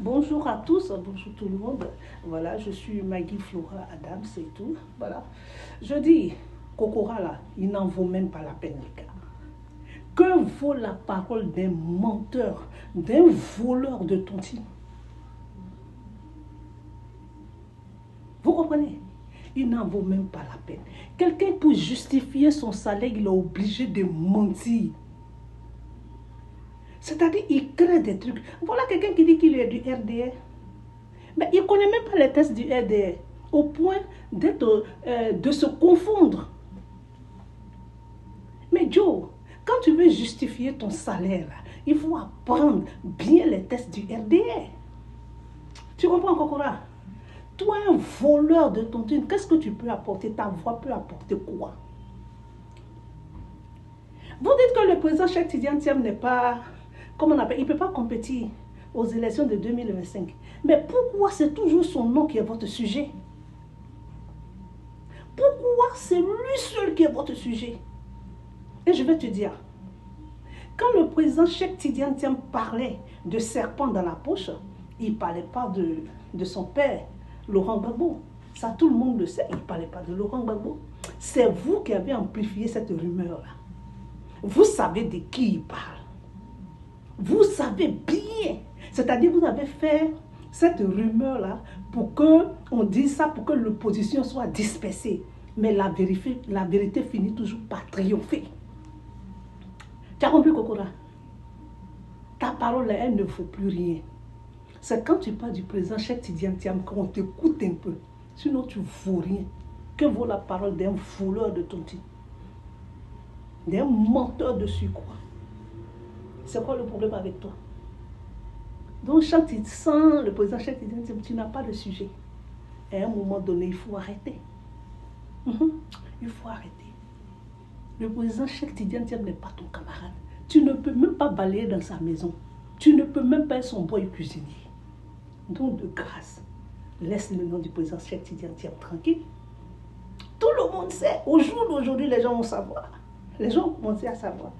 Bonjour à tous, bonjour tout le monde. Voilà, je suis Maggie Flora Adams, c'est tout. Voilà. Je dis, Kokora là, il n'en vaut même pas la peine, les gars. Que vaut la parole d'un menteur, d'un voleur de tontine? Vous comprenez? Il n'en vaut même pas la peine. Quelqu'un pour justifier son salaire, il est obligé de mentir. C'est-à-dire, il crée des trucs. Voilà quelqu'un qui dit qu'il est du RDR. Mais il ne connaît même pas les tests du RDR. Au point de se confondre. Mais Joe, quand tu veux justifier ton salaire, il faut apprendre bien les tests du RDR. Tu comprends, Kokora? Toi, un voleur de tontine, qu'est-ce que tu peux apporter? Ta voix peut apporter quoi? Vous dites que le président Cheikh Tidiane Thiam n'est pas, comment on appelle, il ne peut pas compétir aux élections de 2025. Mais pourquoi c'est toujours son nom qui est votre sujet? Pourquoi c'est lui seul qui est votre sujet? Et je vais te dire, quand le président Cheikh Tidiane Thiam parlait de serpent dans la poche, il ne parlait pas de son père, Laurent Gbagbo. Ça, tout le monde le sait, il ne parlait pas de Laurent Gbagbo. C'est vous qui avez amplifié cette rumeur-là. Vous savez de qui il parle. Vous savez bien. C'est-à-dire, vous avez fait cette rumeur-là pour qu'on dise ça, pour que l'opposition soit dispersée. Mais la vérité finit toujours par triompher. Tu as compris, Kokora? Ta parole, elle ne vaut plus rien. C'est quand tu parles du président Cheikh Tidiane Thiam qu'on t'écoute un peu. Sinon, tu ne vaux rien. Que vaut la parole d'un voleur de tontine? D'un menteur de surcroît? C'est quoi le problème avec toi? Donc, quand tu sens le président Cheikh Tidiane Thiam, tu n'as pas de sujet. À un moment donné, il faut arrêter. Il faut arrêter. Le président Cheikh Tidiane Thiam n'est pas ton camarade. Tu ne peux même pas balayer dans sa maison. Tu ne peux même pas être son boy cuisinier. Donc, de grâce, laisse le nom du président Cheikh Tidiane Thiam tranquille. Tout le monde sait. Au jour d'aujourd'hui, les gens vont savoir. Les gens ont commencé à savoir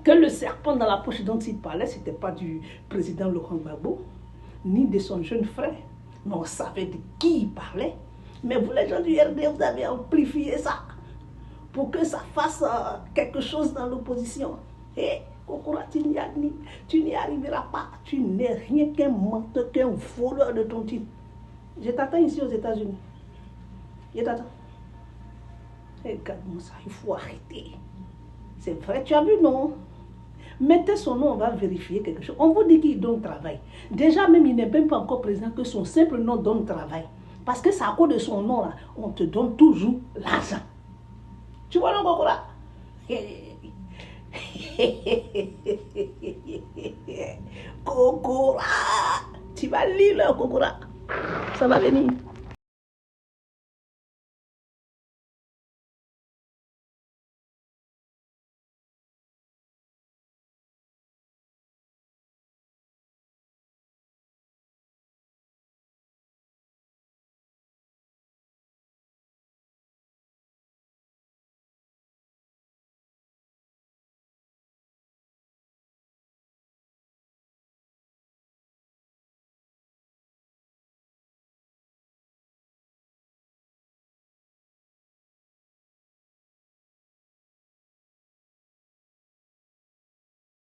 que le serpent dans la poche dont il parlait, ce n'était pas du président Laurent Gbagbo, ni de son jeune frère. Mais on savait de qui il parlait. Mais vous, les gens du RD, vous avez amplifié ça pour que ça fasse quelque chose dans l'opposition. Et Kokora, tu n'y arriveras pas. Tu n'es rien qu'un menteur, qu'un voleur de tontine. Je t'attends ici aux États-Unis. Je t'attends. Regarde-moi ça, il faut arrêter. C'est vrai, tu as vu, non? Mettez son nom, on va vérifier quelque chose. On vous dit qu'il donne travail. Déjà, même, il n'est même pas encore président que son simple nom donne travail. Parce que c'est à cause de son nom, là, on te donne toujours l'argent. Tu vois, non, Kokora? Kokora! Tu vas lire, Kokora. Ça va venir.